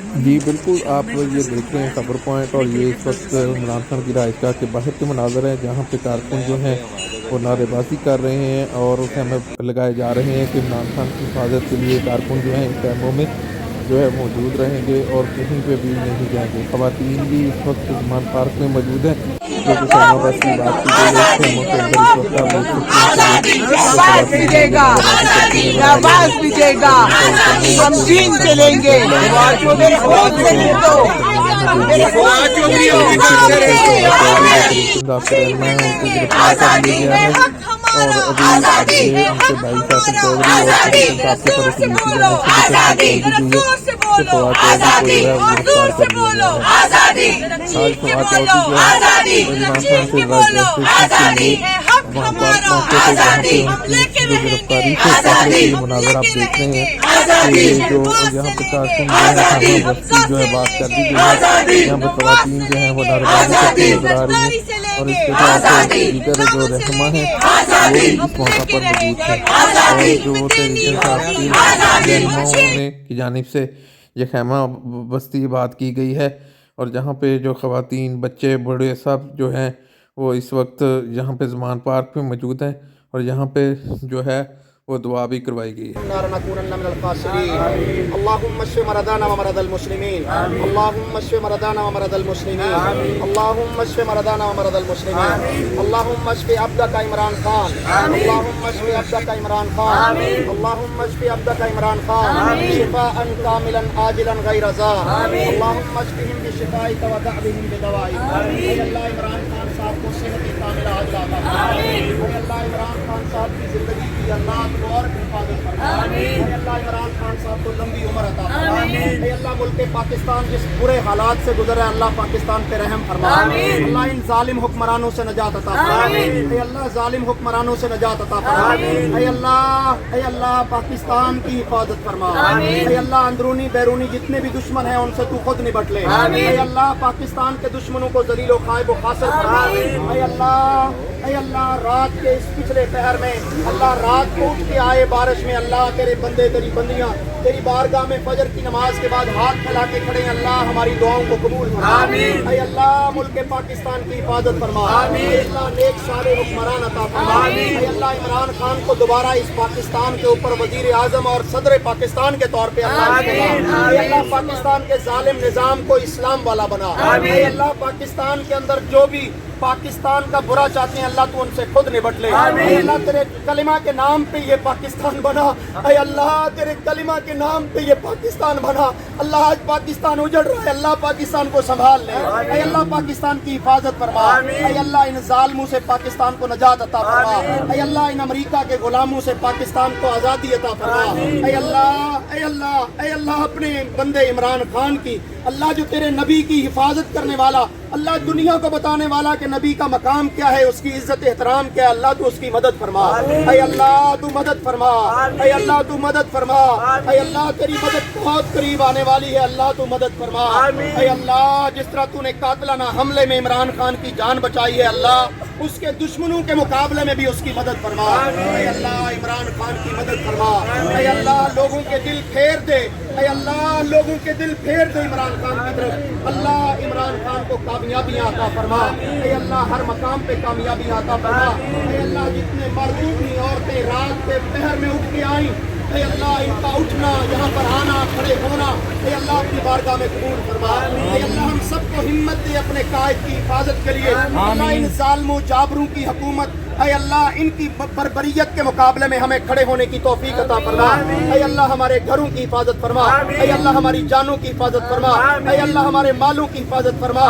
जी, बिल्कुल, आप ये देख रहे हैं खबर पॉइंट और ये इस वक़्त इमरान खान की रिहाइशगाह के बाहर के मनाज़र हैं, जहाँ पे कारकुन जो हैं, वो नारेबाज़ी कर रहे हैं और कैमरे लगाए जा रहे हैं कि इमरान खान की हिफाज़त के लिए कारकुन जो हैं इन कैमरों में जो है मौजूद रहेंगे और कहीं पे भी नहीं जाएँगे। ख़वातीन भी इस वक़्त ज़मान पार्क में मौजूद हैं, जो कि खैमा बस की बात की गई है। इस खेमों के अंदर इस वक़्त आप देख सकते हैं कि जो ख़वातीन हैं वो नारेबाज़ी करती हुई नज़र आ रही हैं। जिनका ये कहना है हम कि जीत हमारा चलेंगे। मुल्क जो है चौधरी जो करीब पंजाब के रहनुमा हैं उनको गिरफ्तार कर लिया गया है और अभी ये उनके भाई फैसल चौधरी और करीब साहब के ऊपर एक लीती जाने से भी तहरीर दी गई है कि फवाद चौधरी को जो है वो गिरफ्तार कर लिया गया है। आज फवाद चौधरी जो है वो इमरान खान से रजिस्ट्रेशन के लिए वहाँ पर मौके पे जहाँ पे उनकी जो गिरफ्तारी से फैसले के ये मुनाज़र आप देख रहे हैं कि ये जो यहाँ पे कारकुन जो है खाना बस्ती जो है बात कर दी गई है, यहाँ पे ख़वातीन जो हैं वो नारेबाज़ी करती नजर आ रही हैं और इसके साथ दीगर जो रहनुमा हैं वो भी इस मौका पर मौजूद थे और जो तहरीक इंसाफ की रहनुमाओं ने की जानिब से ये खैमा बस्ती बात की गई है और जहाँ पे जो ख़वातीन बच्चे बूढ़े सब जो हैं वो इस वक्त यहाँ पे ज़मान पार्क में मौजूद हैं और यहाँ पे जो है वो दुआ भी करवाई गई है। और हिफाजत फरमा। अल्लाह इमरान खान साहब को लंबी उम्र अता फरमा। अल्लाह मुल्क पाकिस्तान जिस बुरे हालात से गुजरा है अल्लाह पाकिस्तान पे रहम फरमा। अल्लाह इन जालिम हुक्मरानों से नजात अता फरमा। अल्लाह जालिम हुक्मरानों से नजात अता फरमा। अल्लाह पाकिस्तान की हिफाजत फरमा। अल्लाह अंदरूनी बैरूनी जितने भी दुश्मन हैं उनसे तू खुद निपट ले। अल्लाह पाकिस्तान के दुश्मनों को जलीलो खाइब खासर फरमा। अल्लाह रात के इस पिछले पहर में अल्लाह रात को उठ के आए बारिश में अल्लाह तेरे बंदे तेरी बंदियां तेरी बारगाह में फजर की नमाज के बाद हाथ फैला के खड़े अल्लाह हमारी दुआओं को कबूल फरमा। अल्लाह मुल्क पाकिस्तान की हिफाजत फरमा। अल्लाह नेक सारे हुक्मरान अता फरमा। अल्लाह इमरान खान को दोबारा इस पाकिस्तान के ऊपर वजीर आजम और सदर पाकिस्तान के तौर पे अल्लाह पाकिस्तान के जालिम निजाम को इस्लाम वाला बना। अल्लाह पाकिस्तान के अंदर जो भी पाकिस्तान का बुरा चाहते हैं अल्लाह तू उनसे खुद निपट ले। अल्लाह तेरे कलिमा के नाम पे ये पाकिस्तान बना। अल्लाह तेरे कलिमा के नाम पे ये पाकिस्तान बना। अल्लाह आज पाकिस्तान उजड़ रहा है अल्लाह पाकिस्तान को संभाल ले। अल्लाह पाकिस्तान की हिफाजत फरमा। अल्लाह इन जालिमों से पाकिस्तान को नजात अता फरमा। अल्लाह इन अमेरिका के गुलामों से पाकिस्तान को आज़ादी अता फरमा। अल्लाह अपने बंदे इमरान खान की अल्लाह जो तेरे नबी की हिफाजत करने वाला अल्लाह दुनिया को बताने वाला कि नबी का मकाम क्या है उसकी इज्जत एहतराम क्या है अल्लाह तू उसकी मदद फरमा। अल्लाह तू मदद फरमा। अल्लाह तू मदद फरमा। अल्लाह तेरी मदद बहुत करीब आने वाली है अल्लाह तू मदद फरमा। अल्लाह जिस तरह तूने कातिलाना हमले में इमरान खान की जान बचाई है अल्लाह उसके दुश्मनों के मुकाबले में भी उसकी मदद फरमा। अल्लाह इमरान खान की मदद फरमा। अल्लाह लोगों के दिल फेर दे। अल्लाह लोगों के दिल फेर दे इमरान खान की तरफ। अल्लाह इमरान खान को कामयाबियां अता फरमा। अल्लाह हर मकाम पे कामयाबियां अता फरमा। अल्लाह जितने मर्द इतनी औरतें रात के पहर में उठ के आई अल्लाह इनका उठना यहाँ पर आना खड़े होना अल्लाह अपनी बारगाह में कबूल फरमा। अल्लाह हम सबको हिम्मत दे अपने कायद की हिफाजत के लिए। अल्लाह इन जालिमों जाबरों की हुकूमत अल्लाह इनकी बर्बरियत के मुकाबले में हमें खड़े होने की तौफीक अता फरमा। अल्लाह हमारे घरों की हिफाजत फरमा। अल्लाह हमारी जानों की हिफाजत फरमा। अल्लाह हमारे मालों की हिफाजत फरमा।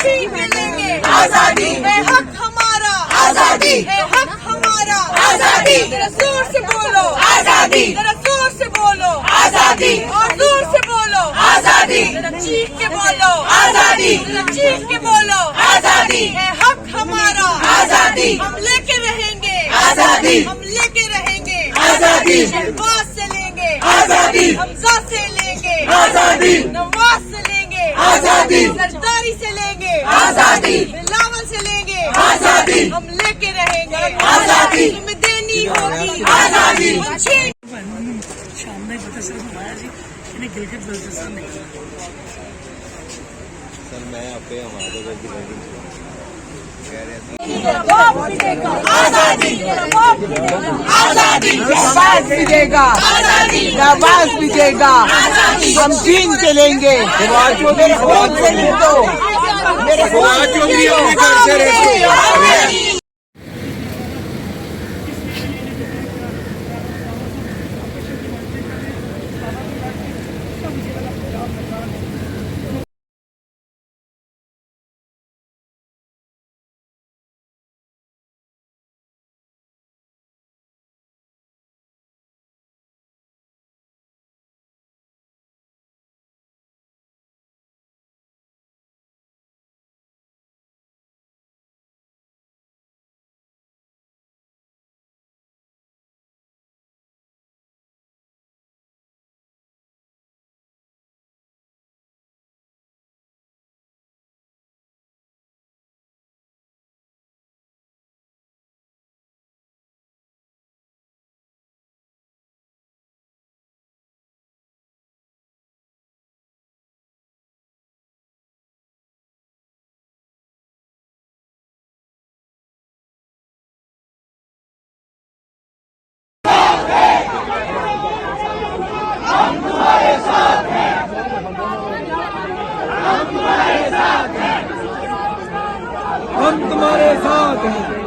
छीन लेंगे आजादी है हक हमारा। आजादी है हक हमारा। आजादी जरा जोर से बोलो आजादी। जरा जोर से बोलो आजादी। और जोर से बोलो आजादी। जरा चीख के बोलो आजादी। जरा चीख के बोलो आजादी है हक हमारा। आजादी हम लेके रहेंगे। आजादी हम लेके रहेंगे। आजादी, शहबाज से लेंगे आजादी, हमजा से लेंगे आजादी, नवाज से लेंगे आजादी, सरदारी से लेंगे आजादी, बिलावल से लेंगे आजादी, हम लेके रहेंगे आजादी, तुम्हें देनी होगी आजादी। शाम पता सर घुमाया जी इन्हें गिलगित बल्तिस्तान निकला सर मैं आपके हमारे आजादी आजादी, नवाज भी देगा, नवाज भी देगा, हम जीन चलेंगे। मेरे खून से लिख दो, मेरे खून से लिख दो। हम तुम्हारे साथ हैं।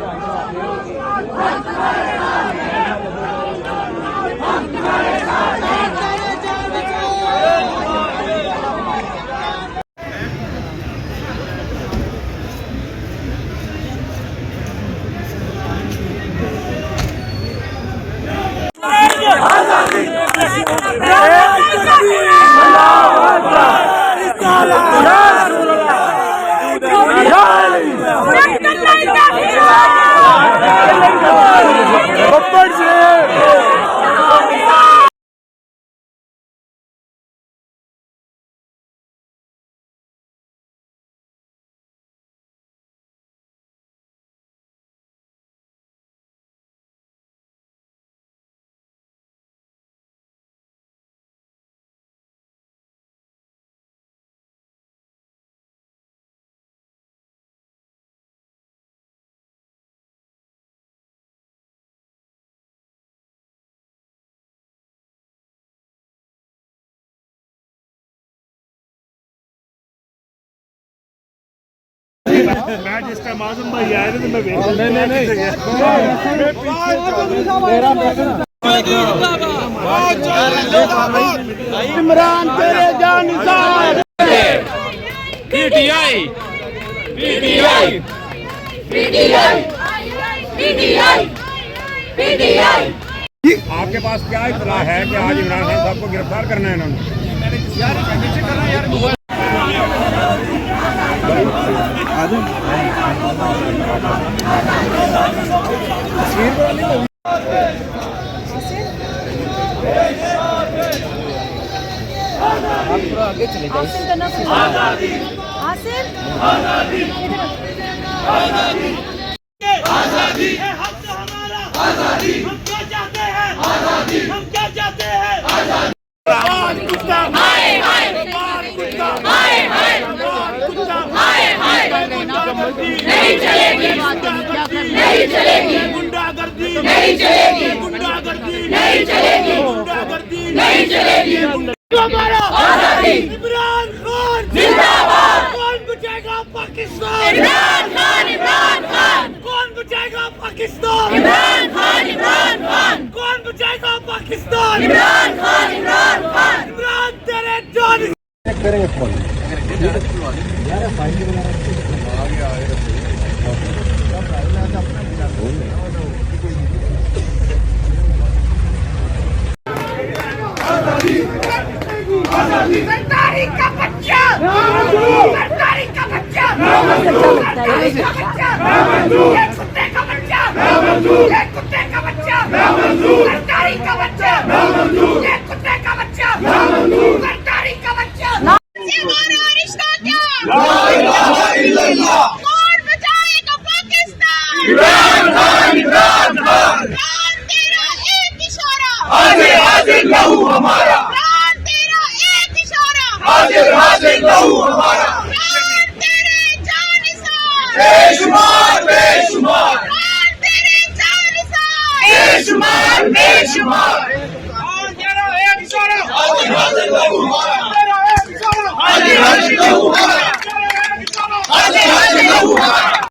मैं जिस टाइम आजम भाई आए थे तो मैं इमरान तेरे जानिसार PTI PTI PTI PTI PTI. आपके पास क्या इतला है कि आज इमरान खान साहब को गिरफ्तार करना है इन्होंने? आगे चले जाइए। आजादी आजादी आजादी है हक हमारा आजादी। हम क्या चाहते हैं आजादी। हम क्या चाहते हैं आजादी। हाय हाय हाय हाय हाय हाय नहीं चलेगी नहीं चलेगी गुंडागर्दी नहीं चलेगी गुंडागर्दी नहीं चलेगी गुंडागर्दी नहीं चलेगी। हमारा आजादी। इमरान खान जिंदाबाद। कौन बचाएगा पाकिस्तान? इमरान खान इमरान खान। कौन बचाएगा पाकिस्तान? इमरान खान इमरान खान। कौन बचाएगा पाकिस्तान? इमरान खान इमरान खान। इमरान तेरे जान करेंगे फोन सरकारी का बच्चा सरकारी का बच्चा सरकारी का बच्चा कुत्ते का बच्चा कुत्ते का बच्चा सरकारी का हाजिर हाजिर लहू हमारा तेरे जानिसार बेशुमार बेशुमार तेरे जानिसार बेशुमार बेशुमार हाजिर हाजिर लहू हमारा हाजिर हाजिर लहू हमारा हाजिर हाजिर लहू हमारा